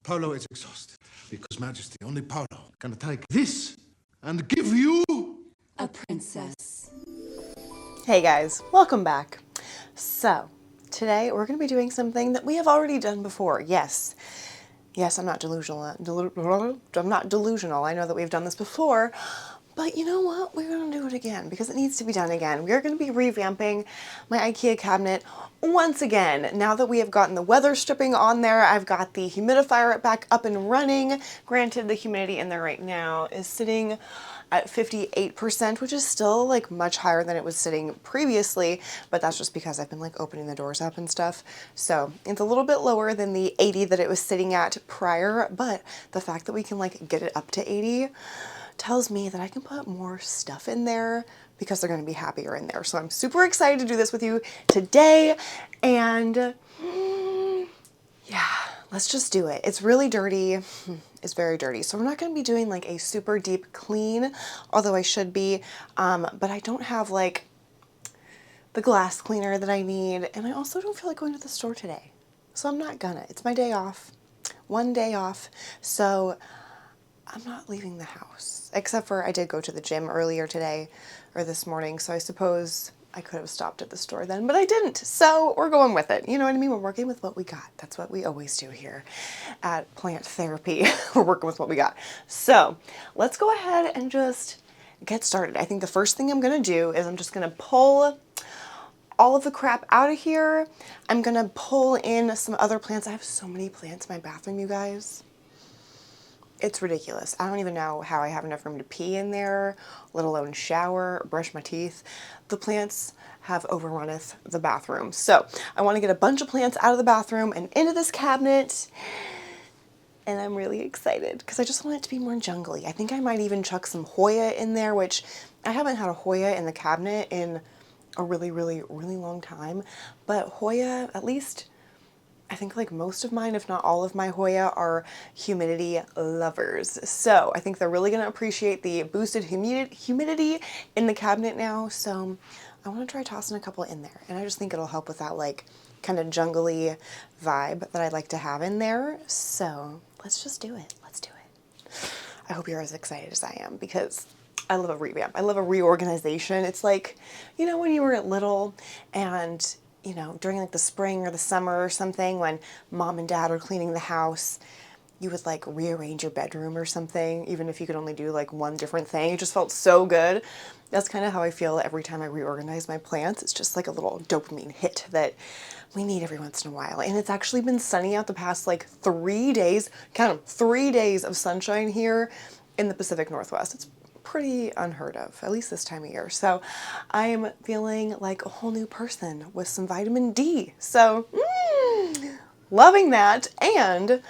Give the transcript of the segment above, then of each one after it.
Polo is exhausted because Majesty, only Polo can take this and give you a princess. Hey guys, welcome back. So, today we're going to be doing something that we have already done before. Yes, I'm not delusional. I'm not delusional. I know that we've done this before, but you know what? We're going to do it again because it needs to be done again. We're going to be revamping my Ikea cabinet once again. Now that we have gotten the weather stripping on there, I've got the humidifier back up and running. Granted, the humidity in there right now is sitting at 58%, which is still like much higher than it was sitting previously, but that's just because I've been like opening the doors up and stuff. So it's a little bit lower than the 80 that it was sitting at prior, but the fact that we can like get it up to 80 tells me that I can put more stuff in there because they're going to be happier in there. So I'm super excited to do this with you today, and yeah, let's just do it. It's really dirty. It's very dirty. So we're not going to be doing like a super deep clean, although I should be, but I don't have like the glass cleaner that I need, and I also don't feel like going to the store today. So I'm not gonna. It's my day off. One day off. So I'm not leaving the house, except for I did go to the gym earlier today or this morning, so I suppose I could have stopped at the store then, but I didn't. So we're going with it. You know what I mean? We're working with what we got. That's what we always do here at Plant Therapy. We're working with what we got. So let's go ahead and just get started. I think the first thing I'm going to do is I'm just going to pull all of the crap out of here. I'm going to pull in some other plants. I have so many plants in my bathroom, you guys. It's ridiculous. I don't even know how I have enough room to pee in there, let alone shower, brush my teeth. The plants have overrunneth the bathroom. So I want to get a bunch of plants out of the bathroom and into this cabinet. And I'm really excited because I just want it to be more jungly. I think I might even chuck some Hoya in there, which I haven't had a Hoya in the cabinet in a really long time. But Hoya, at least I think like most of mine, if not all of my Hoya, are humidity lovers. So I think they're really going to appreciate the boosted humidity in the cabinet now. So I want to try tossing a couple in there. And I just think it'll help with that like kind of jungly vibe that I'd like to have in there. So let's just do it. Let's do it. I hope you're as excited as I am because I love a revamp. I love a reorganization. It's like, you know, when you were little and you know, during like the spring or the summer or something, when mom and dad are cleaning the house, you would like rearrange your bedroom or something, even if you could only do like one different thing. It just felt so good. That's kind of how I feel every time I reorganize my plants. It's just like a little dopamine hit that we need every once in a while. And it's actually been sunny out the past like 3 days, count them, 3 days of sunshine here in the Pacific Northwest. It's pretty unheard of, at least this time of year. So I'm feeling like a whole new person with some vitamin D. So loving that. And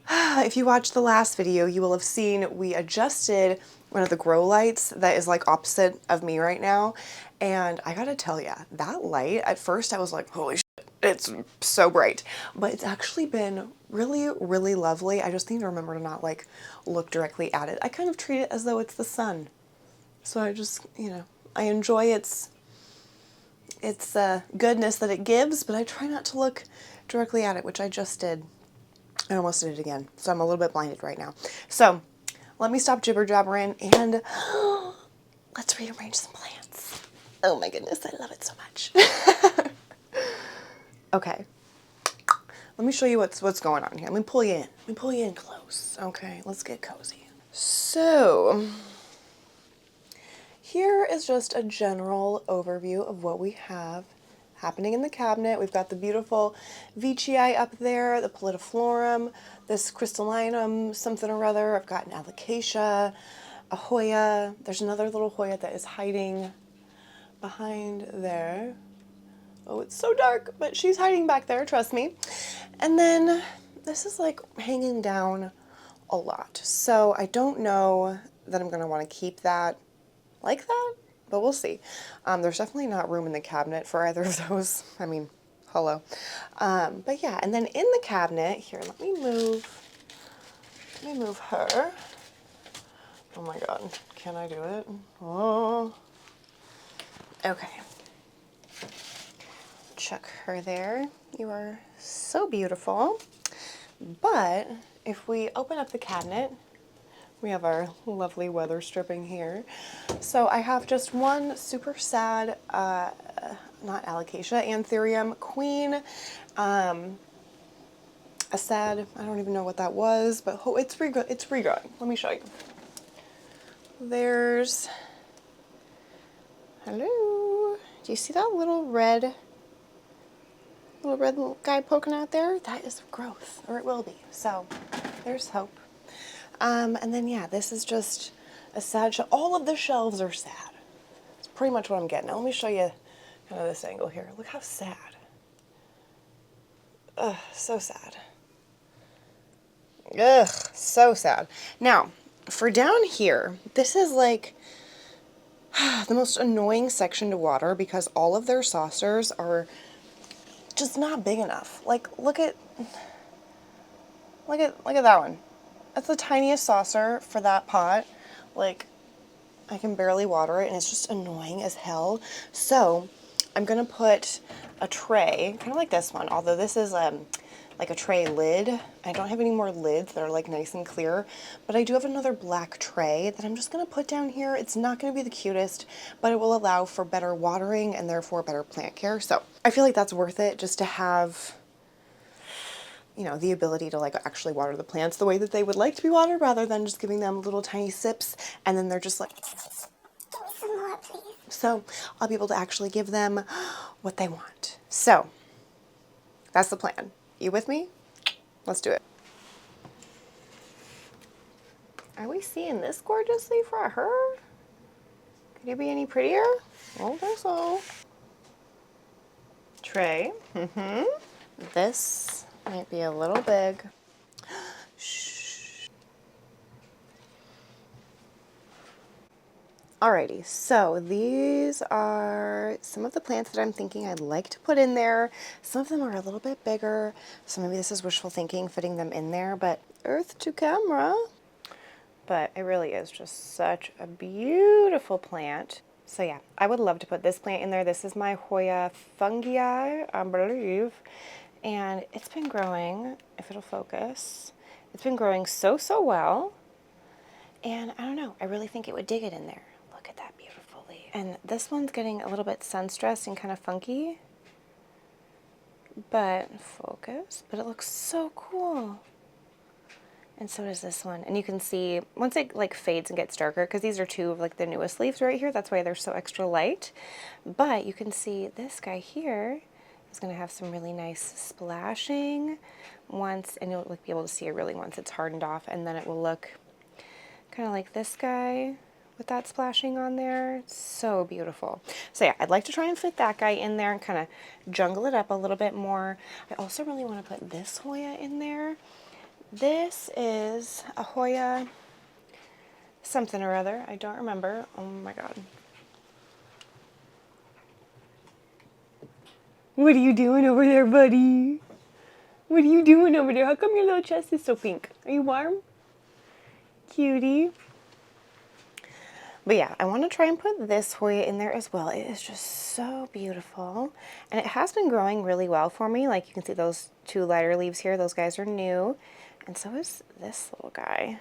if you watched the last video, you will have seen we adjusted one of the grow lights that is like opposite of me right now. And I gotta tell ya, that light, at first I was like, holy shit, it's so bright, but it's actually been really lovely. I just need to remember to not like look directly at it. I kind of treat it as though it's the sun. So I just, you know, I enjoy its goodness that it gives, but I try not to look directly at it, which I just did. I almost did it again. So I'm a little bit blinded right now. So let me stop jibber jabbering and let's rearrange some plants. Oh my goodness, I love it so much. Okay, let me show you what's going on here. Let me pull you in. Let me pull you in close. Okay, let's get cozy. So here is just a general overview of what we have happening in the cabinet. We've got the beautiful Veitchii up there, the Pallidiflorum, this crystallinum something or other. I've got an alocasia, a Hoya. There's another little Hoya that is hiding behind there. Oh, it's so dark, but she's hiding back there, trust me. And then this is like hanging down a lot. So I don't know that I'm gonna wanna keep that like that, but we'll see. There's definitely not room in the cabinet for either of those. I mean, hello. But yeah, and then in the cabinet, here, let me move her. Oh my God, can I do it? Oh, okay. Chuck her there. You are so beautiful. But if we open up the cabinet, we have our lovely weather stripping here. So I have just one super sad, not alocasia, anthurium queen. A sad, I don't even know what that was, but it's regrowing. Let me show you. There's, hello. Do you see that little red guy poking out there? That is growth, or it will be. So there's hope. And then yeah, this is just a sad shelf. All of the shelves are sad. It's pretty much what I'm getting. Now let me show you kind of this angle here. Look how sad. Ugh, so sad. Ugh, so sad. Now, for down here, this is like the most annoying section to water because all of their saucers are just not big enough. Like, look at that one. That's the tiniest saucer for that pot. Like, I can barely water it and it's just annoying as hell. So I'm gonna put a tray, kind of like this one, although this is like a tray lid. I don't have any more lids that are like nice and clear, but I do have another black tray that I'm just gonna put down here. It's not gonna be the cutest, but it will allow for better watering and therefore better plant care. So I feel like that's worth it just to have, you know, the ability to like actually water the plants the way that they would like to be watered rather than just giving them little tiny sips and then they're just like, give me some more, please. So I'll be able to actually give them what they want. So that's the plan. You with me? Let's do it. Are we seeing this gorgeously for her? Could it be any prettier? I don't think so. Tray. This might be a little big. Shh. Alrighty, so these are some of the plants that I'm thinking I'd like to put in there. Some of them are a little bit bigger, so maybe this is wishful thinking, fitting them in there, but earth to camera. But it really is just such a beautiful plant. So yeah, I would love to put this plant in there. This is my Hoya fungii, I believe. And it's been growing, if it'll focus, it's been growing so well. And I don't know, I really think it would dig it in there. Look at that beautiful leaf. And this one's getting a little bit sun stressed and kind of funky. But focus, but it looks so cool. And so does this one. And you can see once it like fades and gets darker, because these are two of like the newest leaves right here, that's why they're so extra light. But you can see this guy here is going to have some really nice splashing once, and you'll like be able to see it really once it's hardened off, and then it will look kind of like this guy with that splashing on there. It's so beautiful. So yeah, I'd like to try and fit that guy in there and kind of jungle it up a little bit more. I also really want to put this Hoya in there. This is a Hoya something or other. I don't remember. Oh my god. What are you doing over there, buddy? What are you doing over there? How come your little chest is so pink? Are you warm? Cutie. But yeah, I want to try and put this Hoya in there as well. It is just so beautiful. And it has been growing really well for me. Like you can see those two lighter leaves here. Those guys are new. And so is this little guy.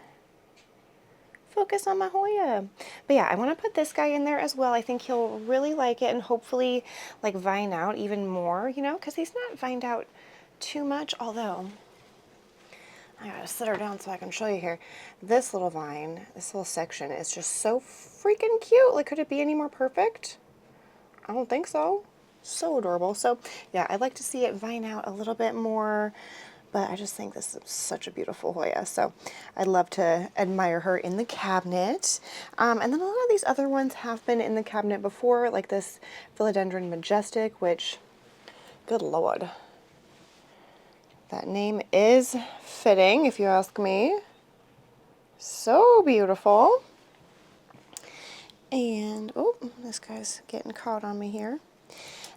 Focus on my Hoya. But yeah, I want to put this guy in there as well. I think he'll really like it and hopefully like vine out even more, you know, because he's not vined out too much, although I gotta sit her down so I can show you here. This little vine, this little section is just so freaking cute. Like, could it be any more perfect? I don't think so. So adorable. So yeah, I'd like to see it vine out a little bit more, but I just think this is such a beautiful Hoya. So I'd love to admire her in the cabinet. And then a lot of these other ones have been in the cabinet before, like this Philodendron Majestic, which, good Lord, that name is fitting, if you ask me. So beautiful. And, oh, this guy's getting caught on me here.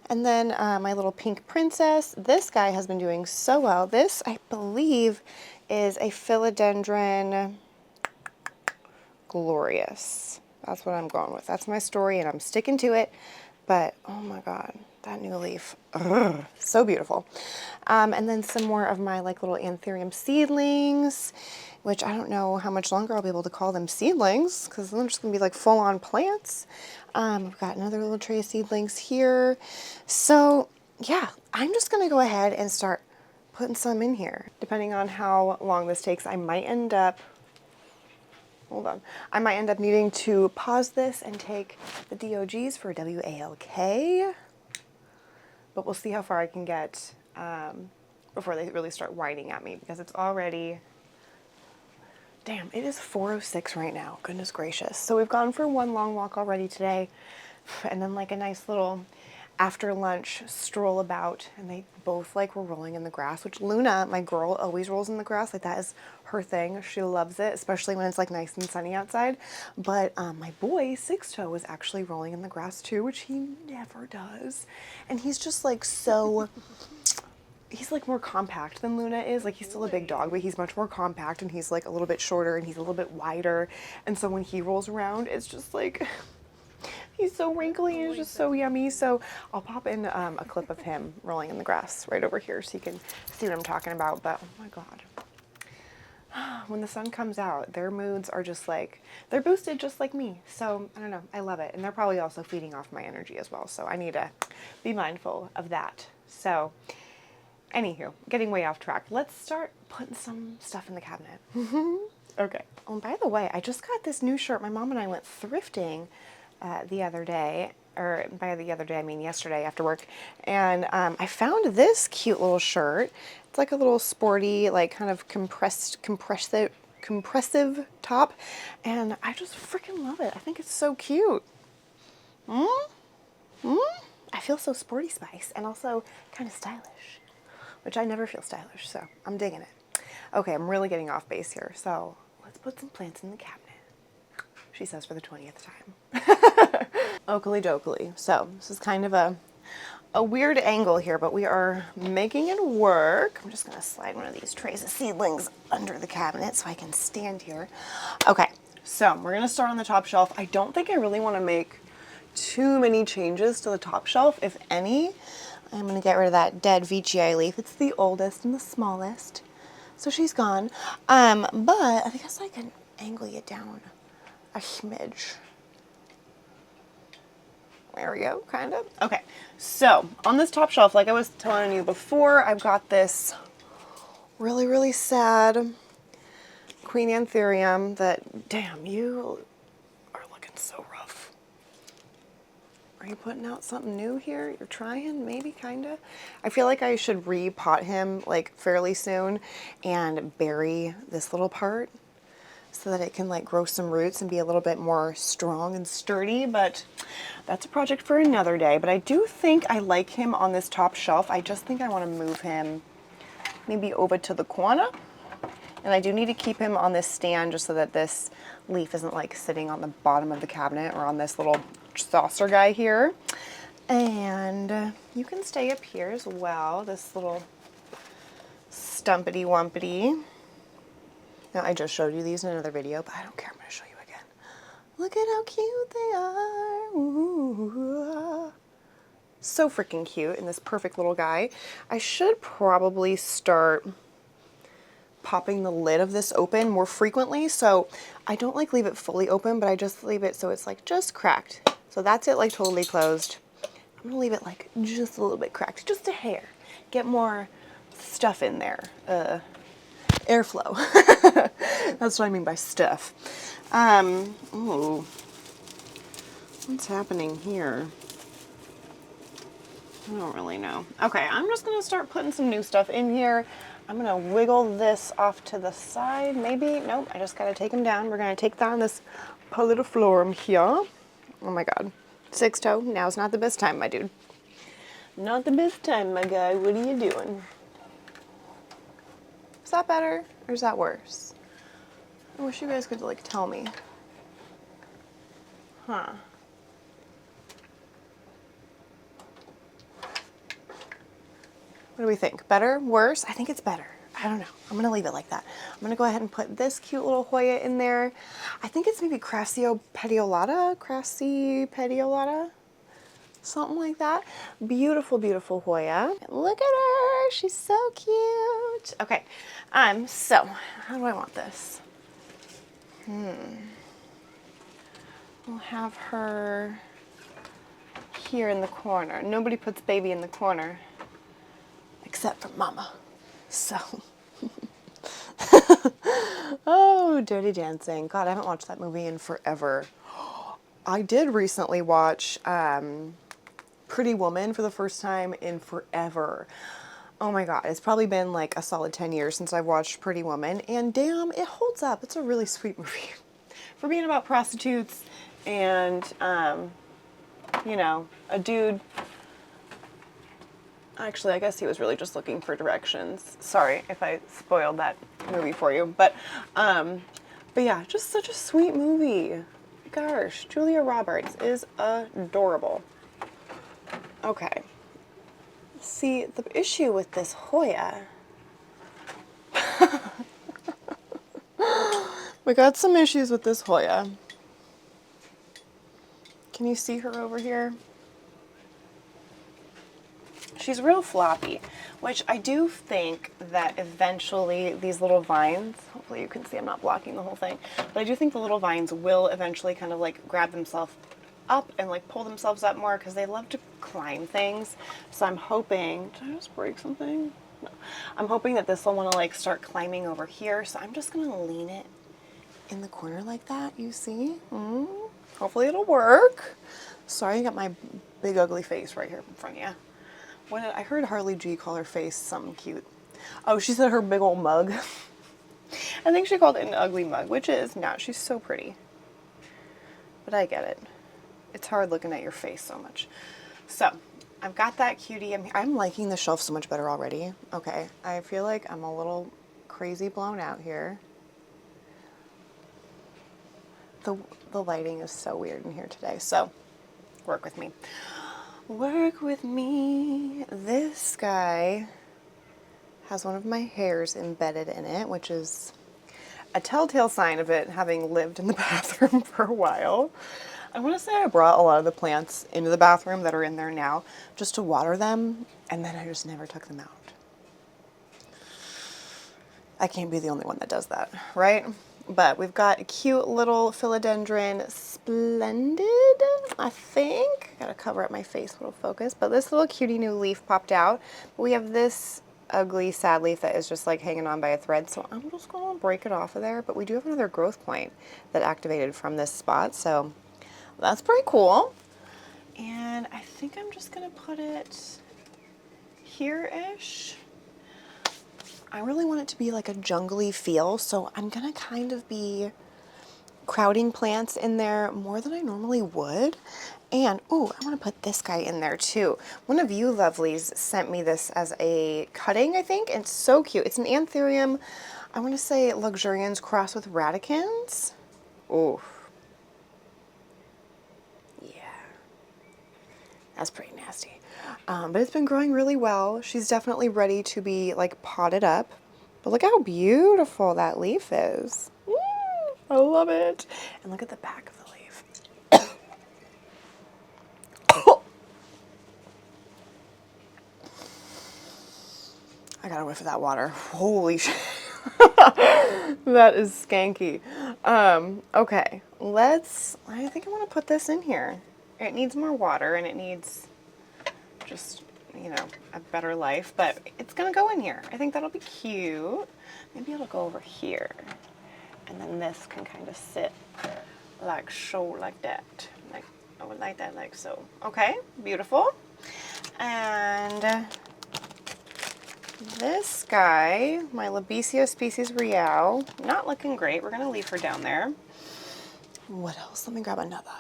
And then my little pink princess. This guy has been doing so well. This, I believe, is a Philodendron Glorious. That's what I'm going with. That's my story, and I'm sticking to it. But, oh my god, That new leaf, ugh, so beautiful. And then some more of my like little anthurium seedlings, which I don't know how much longer I'll be able to call them seedlings because they're just gonna be like full on plants. We've got another little tray of seedlings here. So yeah, I'm just gonna go ahead and start putting some in here. Depending on how long this takes, I might end up, hold on, I might end up needing to pause this and take the DOGs for WALK. But we'll see how far I can get before they really start whining at me because it's already, damn, it is 4:06 right now. Goodness gracious. So we've gone for one long walk already today and then like a nice little after lunch stroll about, and they both like were rolling in the grass, which Luna, my girl, always rolls in the grass. Like that is her thing. She loves it, especially when it's like nice and sunny outside. But my boy, Six Toe, was actually rolling in the grass too, which he never does. And he's just like so, he's like more compact than Luna is. Like he's still a big dog, but he's much more compact and he's like a little bit shorter and he's a little bit wider. And so when he rolls around, it's just like, he's so wrinkly and it's just so yummy. So I'll pop in a clip of him rolling in the grass right over here so you can see what I'm talking about. But oh my God, when the sun comes out, their moods are just like, they're boosted just like me. So I don't know, I love it. And they're probably also feeding off my energy as well. So I need to be mindful of that. So anywho, getting way off track. Let's start putting some stuff in the cabinet. Okay. Oh, and by the way, I just got this new shirt. My mom and I went thrifting the other day, or by the other day, I mean yesterday after work, and I found this cute little shirt. It's like a little sporty, like kind of compressive top, and I just freaking love it. I think it's so cute. I feel so sporty spice and also kind of stylish, which I never feel stylish, so I'm digging it. Okay, I'm really getting off base here, so let's put some plants in the cabinet, she says for the 20th time. Oakley dokley. So this is kind of a weird angle here, but we are making it work. I'm just gonna slide one of these trays of seedlings under the cabinet so I can stand here. Okay, so we're gonna start on the top shelf. I don't think I really wanna make too many changes to the top shelf, if any. I'm gonna get rid of that dead Veitchii leaf. It's the oldest and the smallest, so she's gone. But I guess I can angle it down a smidge. There we go, kind of. Okay, so on this top shelf, like I was telling you before, I've got this really, really sad Queen Anthurium that, damn, you are looking so rough. Are you putting out something new here? You're trying, maybe, kinda? I feel like I should repot him like fairly soon and bury this little part so that it can like grow some roots and be a little bit more strong and sturdy, but that's a project for another day. But I do think I like him on this top shelf. I just think I want to move him maybe over to the corner. And I do need to keep him on this stand just so that this leaf isn't like sitting on the bottom of the cabinet or on this little saucer guy here. And you can stay up here as well, this little stumpity wumpity. Now, I just showed you these in another video, but I don't care. I'm going to show you again. Look at how cute they are. Ooh. So freaking cute, and this perfect little guy. I should probably start popping the lid of this open more frequently. So I don't like leave it fully open, but I just leave it so it's like just cracked. So that's it, like totally closed. I'm going to leave it like just a little bit cracked, just a hair. Get more stuff in there. Airflow. That's what I mean by stuff. Ooh. What's happening here? I don't really know. Okay, I'm just gonna start putting some new stuff in here. I'm gonna wiggle this off to the side, maybe. Nope, I just gotta take them down. We're gonna take down this Polytophorum here. Oh my God. Six Toe, now's not the best time, my dude. Not the best time, my guy. What are you doing? Is that better or is that worse? I wish you guys could like tell me. Huh. What do we think? Better? Worse? I think it's better. I don't know. I'm gonna leave it like that. I'm gonna go ahead and put this cute little Hoya in there. I think it's maybe Crassio petiolata? Crassi petiolata? something like that. Beautiful, beautiful Hoya. Look at her, she's so cute. Okay, so how do I want this? We'll have her here in the corner. Nobody puts baby in the corner except for Mama. So, oh, Dirty Dancing. God, I haven't watched that movie in forever. I did recently watch Pretty Woman for the first time in forever. Oh my God, it's probably been like a solid 10 years since I've watched Pretty Woman, and damn, it holds up. It's a really sweet movie. For being about prostitutes and, you know, a dude. Actually, I guess he was really just looking for directions. Sorry if I spoiled that movie for you, but yeah, just such a sweet movie. Gosh, Julia Roberts is adorable. Okay. See, the issue with this Hoya, we got some issues with this Hoya. Can you see her over here? She's real floppy, which I do think that eventually these little vines, hopefully you can see I'm not blocking the whole thing, but I do think the little vines will eventually kind of like grab themselves up and like pull themselves up more because they love to climb things. So I'm hoping, did I just break something? No. I'm hoping that this will want to like start climbing over here. So I'm just going to lean it in the corner like that, you see? Hopefully it'll work. Sorry, I got my big ugly face right here in front of you. I heard Harley G call her face something cute. Oh, she said her big old mug. I think she called it an ugly mug, which it is not. She's so pretty. But I get it. It's hard looking at your face so much. So, I've got that cutie. I'm liking the shelf so much better already. Okay, I feel like I'm a little crazy blown out here. The lighting is so weird in here today, so work with me. Work with me. This guy has one of my hairs embedded in it, which is a telltale sign of it having lived in the bathroom for a while. I want to say I brought a lot of the plants into the bathroom that are in there now just to water them, and then I just never took them out. I can't be the only one that does that, right? But we've got a cute little philodendron splendid, I think. Gotta cover up my face, little focus. But this little cutie new leaf popped out. We have this ugly, sad leaf that is just like hanging on by a thread. So I'm just gonna break it off of there. But we do have another growth point that activated from this spot. So that's pretty cool. And I think I'm just gonna put it here-ish. I really want it to be like a jungly feel, so I'm gonna kind of be crowding plants in there more than I normally would. And, ooh, I wanna put this guy in there too. One of you lovelies sent me this as a cutting, I think, and it's so cute. It's an anthurium, I wanna say luxurians crossed with radicans. Ooh. Yeah. That's pretty nasty. But it's been growing really well. She's definitely ready to be like potted up. But look how beautiful that leaf is. I love it. And look at the back of the leaf. I gotta whiff of that water. Holy shit. That is skanky. Okay, I think I want to put this in here. It needs more water and it needs just, you know, a better life, but it's gonna go in here. I think that'll be cute. Maybe it'll go over here. And then this can kind of sit like so, like that. Like, I would like that, like so. Okay, beautiful. And this guy, my Labesia species Real, not looking great. We're gonna leave her down there. What else? Let me grab another.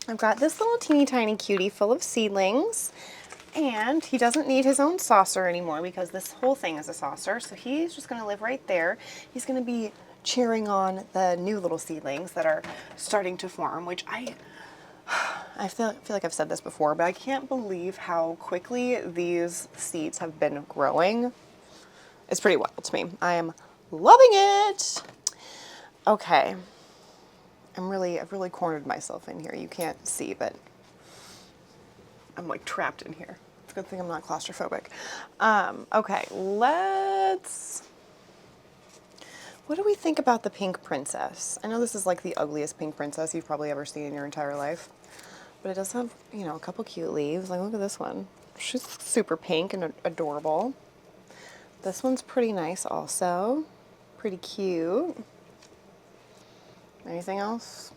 I've got this little teeny tiny cutie full of seedlings, and he doesn't need his own saucer anymore because this whole thing is a saucer, so he's just gonna live right there. He's gonna be cheering on the new little seedlings that are starting to form, which I feel like I've said this before, but I can't believe how quickly these seeds have been growing. It's pretty wild to me. I am loving it. Okay. I've really cornered myself in here. You can't see, but I'm like trapped in here. It's a good thing I'm not claustrophobic. Okay, what do we think about the pink princess? I know this is like the ugliest pink princess you've probably ever seen in your entire life, but it does have, you know, a couple cute leaves. Like, look at this one. She's super pink and adorable. This one's pretty nice also. Pretty cute. Anything else?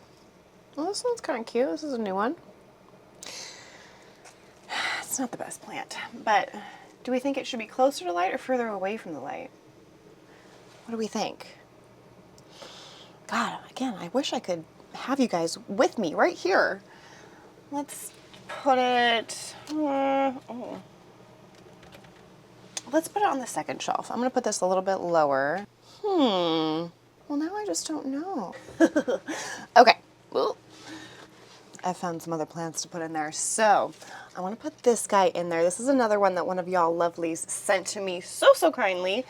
Well, this one's kind of cute. This is a new one. It's not the best plant, but do we think it should be closer to light or further away from the light? What do we think? God, again, I wish I could have you guys with me right here. Let's put it, let's put it on the second shelf. I'm gonna put this a little bit lower. Well, now I just don't know. Okay. Ooh. I found some other plants to put in there. So I want to put this guy in there. This is another one that one of y'all lovelies sent to me so kindly.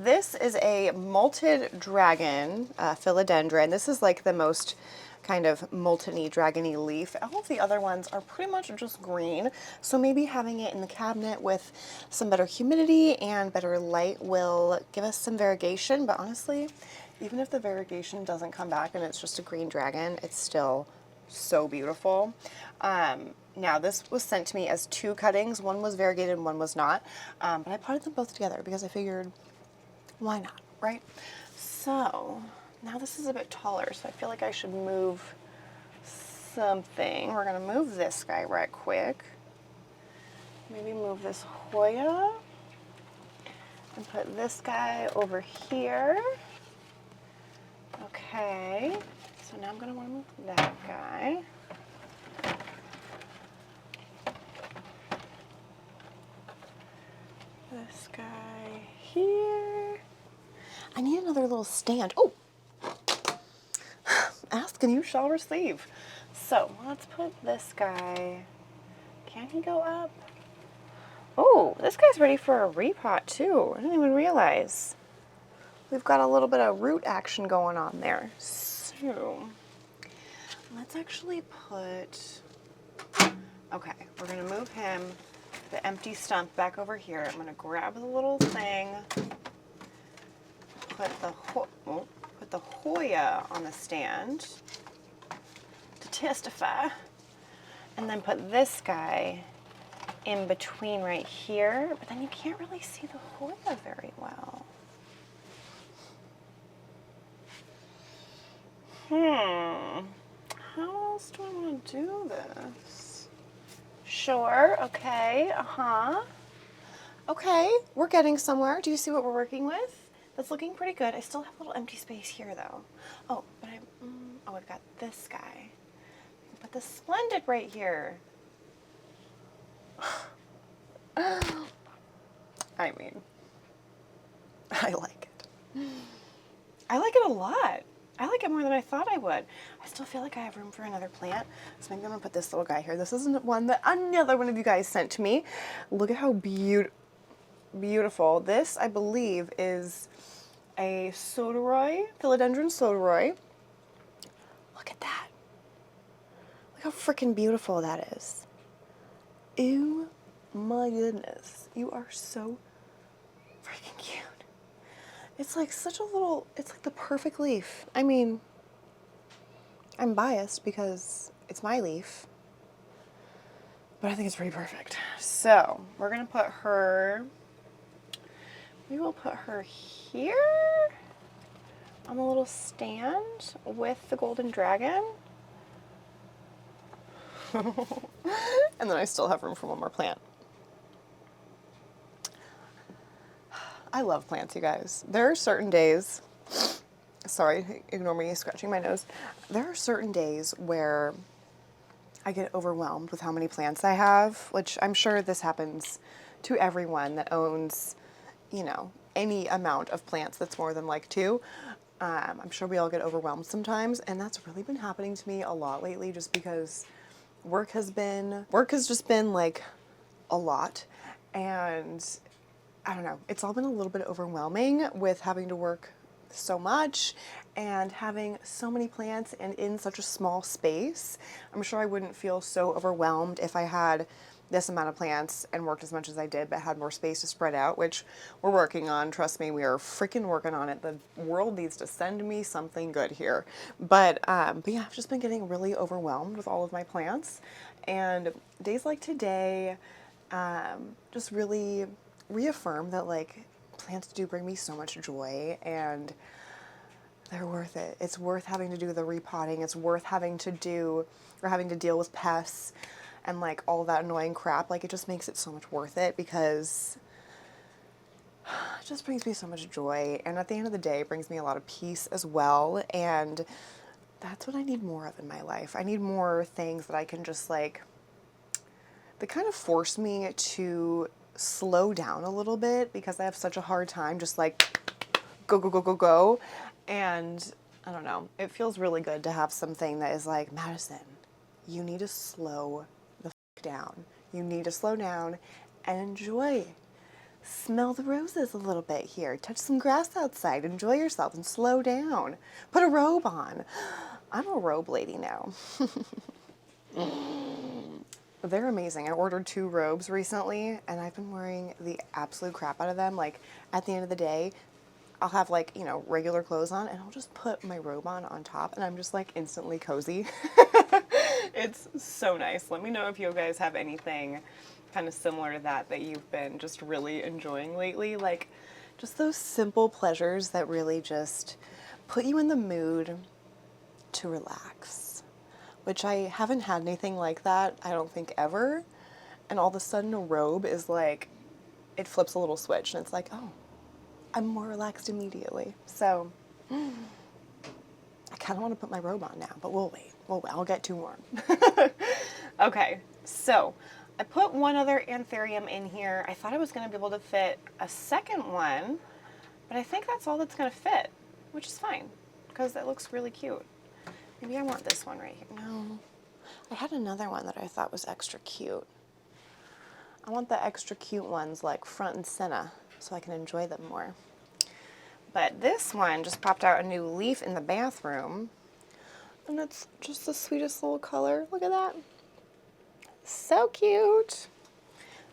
This is a molted dragon, philodendron. This is like the most kind of molten-y, dragony leaf. All of the other ones are pretty much just green. So maybe having it in the cabinet with some better humidity and better light will give us some variegation. But honestly, even if the variegation doesn't come back and it's just a green dragon, it's still so beautiful. Now this was sent to me as 2 cuttings. One was variegated and one was not. But I potted them both together because I figured, why not, right? So now this is a bit taller, so I feel like I should move something. We're gonna move this guy right quick. Maybe move this Hoya and put this guy over here. Okay. So now I'm going to want to move that guy. This guy here. I need another little stand. Oh! Ask and you shall receive. So let's put this guy. Can he go up? Oh, this guy's ready for a repot too. I didn't even realize. We've got a little bit of root action going on there. So let's actually put, okay, we're gonna move him, the empty stump, back over here. I'm gonna grab the little thing, put the Hoya on the stand to testify, and then put this guy in between right here, but then you can't really see the Hoya very well. How else do I want to do this? Sure, okay, Okay, we're getting somewhere. Do you see what we're working with? That's looking pretty good. I still have a little empty space here though. Oh, but I've got this guy. Put the Splendid right here. I mean, I like it. I like it a lot. I like it more than I thought I would. I still feel like I have room for another plant, so maybe I'm gonna put this little guy here. This isn't one that another one of you guys sent to me. Look at how beautiful. This, I believe, is a soderoy, philodendron soderoy. Look at that. Look how freaking beautiful that is. Ew, my goodness. You are so freaking cute. It's like such a little, it's like the perfect leaf. I mean, I'm biased because it's my leaf, but I think it's pretty perfect. So we're gonna put her, we will put her here on the little stand with the golden dragon. And then I still have room for one more plant. I love plants, you guys. There are certain days, sorry, ignore me scratching my nose. There are certain days where I get overwhelmed with how many plants I have, which I'm sure this happens to everyone that owns, you know, any amount of plants that's more than like 2. I'm sure we all get overwhelmed sometimes, and that's really been happening to me a lot lately just because work has just been like a lot, and I don't know, it's all been a little bit overwhelming with having to work so much and having so many plants and in such a small space. I'm sure I wouldn't feel so overwhelmed if I had this amount of plants and worked as much as I did, but had more space to spread out, which we're working on. Trust me, we are freaking working on it. The world needs to send me something good here. But yeah, I've just been getting really overwhelmed with all of my plants. And days like today just really reaffirm that like plants do bring me so much joy and they're worth it. It's worth having to do the repotting. It's worth having to do or having to deal with pests and like all that annoying crap. Like it just makes it so much worth it because it just brings me so much joy. And at the end of the day, it brings me a lot of peace as well. And that's what I need more of in my life. I need more things that I can just like, they kind of force me to slow down a little bit because I have such a hard time just like go, go, go, go, go. And I don't know, it feels really good to have something that is like, Madison, you need to slow the f down. You need to slow down and enjoy. Smell the roses a little bit here. Touch some grass outside. Enjoy yourself and slow down. Put a robe on. I'm a robe lady now. But they're amazing. I ordered 2 robes recently and I've been wearing the absolute crap out of them. Like at the end of the day, I'll have like, you know, regular clothes on and I'll just put my robe on top and I'm just like instantly cozy. It's so nice. Let me know if you guys have anything kind of similar to that that you've been just really enjoying lately. Like just those simple pleasures that really just put you in the mood to relax, which I haven't had anything like that, I don't think ever. And all of a sudden a robe is like, it flips a little switch and it's like, oh, I'm more relaxed immediately. So I kind of want to put my robe on now, but we'll wait. I'll get 2 more. Okay, so I put one other anthurium in here. I thought I was going to be able to fit a second one, but I think that's all that's going to fit, which is fine because it looks really cute. Maybe I want this one right here. No, I had another one that I thought was extra cute. I want the extra cute ones like front and center so I can enjoy them more. But this one just popped out a new leaf in the bathroom. And it's just the sweetest little color. Look at that. So cute.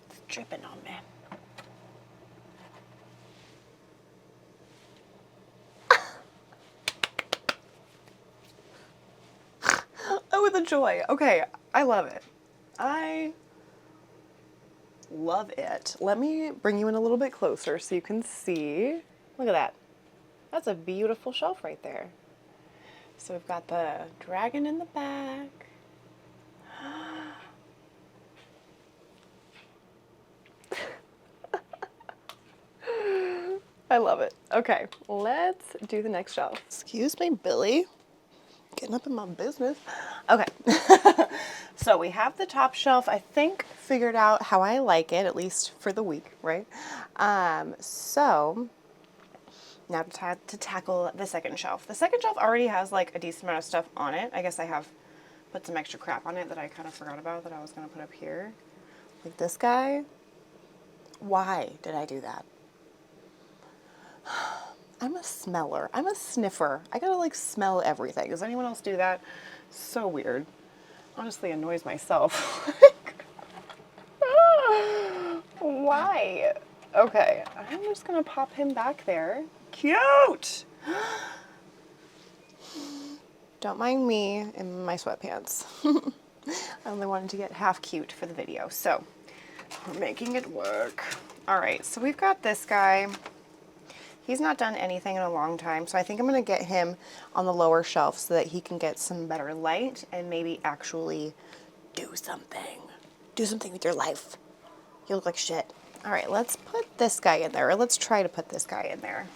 It's dripping on me. Oh, with a joy. Okay, I love it. I love it. Let me bring you in a little bit closer so you can see. Look at that. That's a beautiful shelf right there. So we've got the dragon in the back. I love it. Okay, let's do the next shelf. Excuse me, Billy. Getting up in my business. Okay. So we have the top shelf, I think, figured out how I like it, at least for the week, right? So now to tackle the second shelf. The second shelf already has like a decent amount of stuff on it. I guess I have put some extra crap on it that I kind of forgot about that I was going to put up here. Like this guy. Why did I do that? I'm a smeller. I'm a sniffer. I gotta like smell everything. Does anyone else do that? So weird. Honestly annoys myself. Why? Okay, I'm just gonna pop him back there. Cute! Don't mind me in my sweatpants. I only wanted to get half cute for the video, so we're making it work. All right, so we've got this guy. He's not done anything in a long time, so I think I'm going to get him on the lower shelf so that he can get some better light and maybe actually do something. Do something with your life. You look like shit. All right, let's put this guy in there, or let's try to put this guy in there.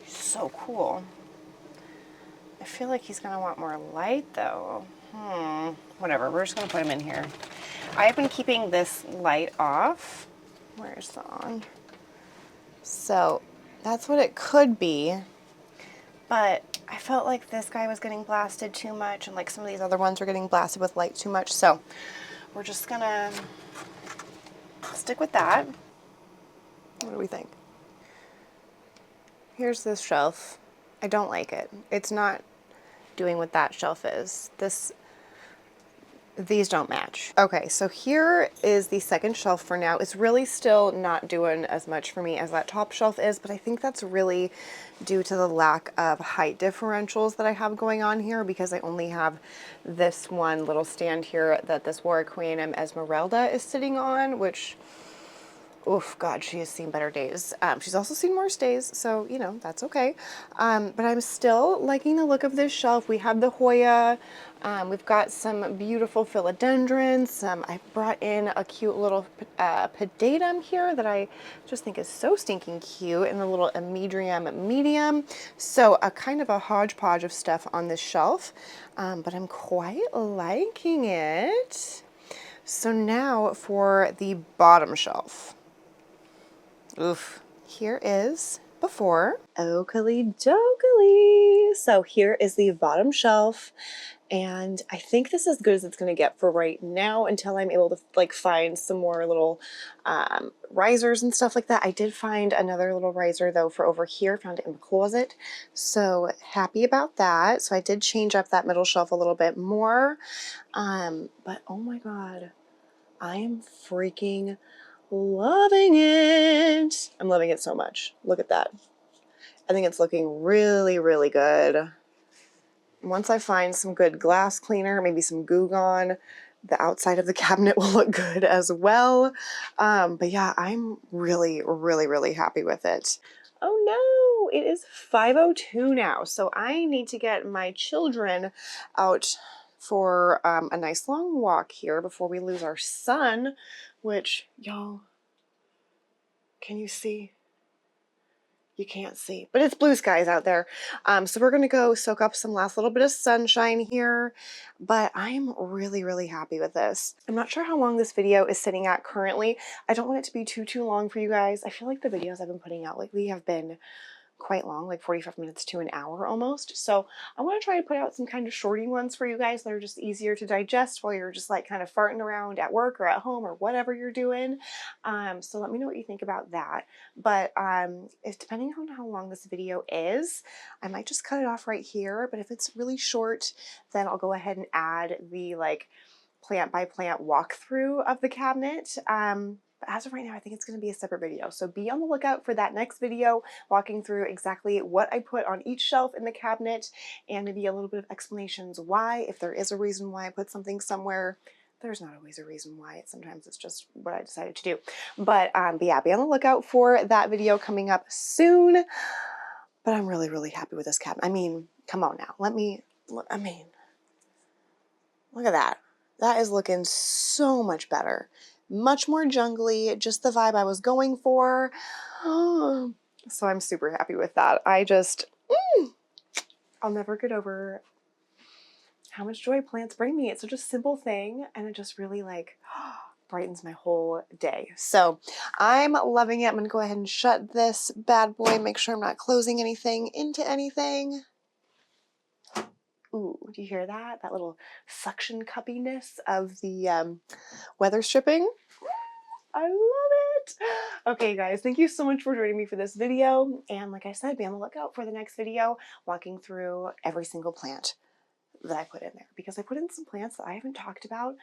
He's so cool. I feel like he's going to want more light, though. Whatever, we're just going to put him in here. I have been keeping this light off. Where's the on? So that's what it could be, but I felt like this guy was getting blasted too much and like some of these other ones were getting blasted with light too much, so we're just gonna stick with that. What do we think? Here's this shelf. I don't like it. It's not doing what that shelf is. These don't match. Okay, so here is the second shelf for now. It's really still not doing as much for me as that top shelf is, but I think that's really due to the lack of height differentials that I have going on here, because I only have this one little stand here that this Warwickqueanum Esmeralda is sitting on, which, oof, God, she has seen better days. She's also seen worse days, so, you know, that's okay. But I'm still liking the look of this shelf. We have the Hoya. We've got some beautiful philodendrons. I brought in a cute little pedatum here that I just think is so stinking cute, and a little Emedrium medium. So a kind of a hodgepodge of stuff on this shelf, but I'm quite liking it. So now for the bottom shelf. Oof. Here is before. Oakley dokley. So here is the bottom shelf, and I think this is as good as it's going to get for right now until I'm able to like find some more little risers and stuff like that. I did find another little riser though for over here, found it in the closet, so happy about that. So I did change up that middle shelf a little bit more, but oh my God, I am freaking loving it. I'm loving it so much. Look at that. I think it's looking really, really good. Once I find some good glass cleaner, maybe some Goo Gone, the outside of the cabinet will look good as well. But yeah, I'm really, really, really happy with it. Oh no, it is 5:02 now. So I need to get my children out for a nice long walk here before we lose our sun, which, y'all, can you see? You can't see, but it's blue skies out there. So we're going to go soak up some last little bit of sunshine here, but I'm really, really happy with this. I'm not sure how long this video is sitting at currently. I don't want it to be too long for you guys. I feel like the videos I've been putting out lately have been quite long, like 45 minutes to an hour almost. So I want to try to put out some kind of shorty ones for you guys that are just easier to digest while you're just like kind of farting around at work or at home or whatever you're doing. So let me know what you think about that. But if depending on how long this video is, I might just cut it off right here. But if it's really short, then I'll go ahead and add the like plant by plant walkthrough of the cabinet. But as of right now, I think it's going to be a separate video. So be on the lookout for that next video, walking through exactly what I put on each shelf in the cabinet, and maybe a little bit of explanations why, if there is a reason why I put something somewhere. There's not always a reason why. Sometimes it's just what I decided to do. But yeah, be on the lookout for that video coming up soon. But I'm really, really happy with this cabinet. I mean, come on now. Look at that. That is looking so much better. Much more jungly, just the vibe I was going for. So I'm super happy with that. I'll never get over how much joy plants bring me. It's such a simple thing, and it just really like brightens my whole day. So I'm loving it. I'm gonna go ahead and shut this bad boy, make sure I'm not closing anything into anything. Ooh, do you hear that? That little suction cuppiness of the weather stripping. I love it. Okay, guys, thank you so much for joining me for this video. And like I said, be on the lookout for the next video, walking through every single plant that I put in there, because I put in some plants that I haven't talked about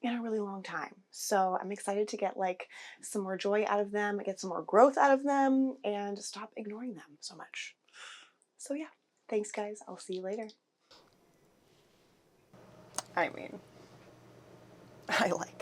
in a really long time. So I'm excited to get like some more joy out of them, get some more growth out of them, and stop ignoring them so much. So yeah, thanks guys. I'll see you later. I mean, I like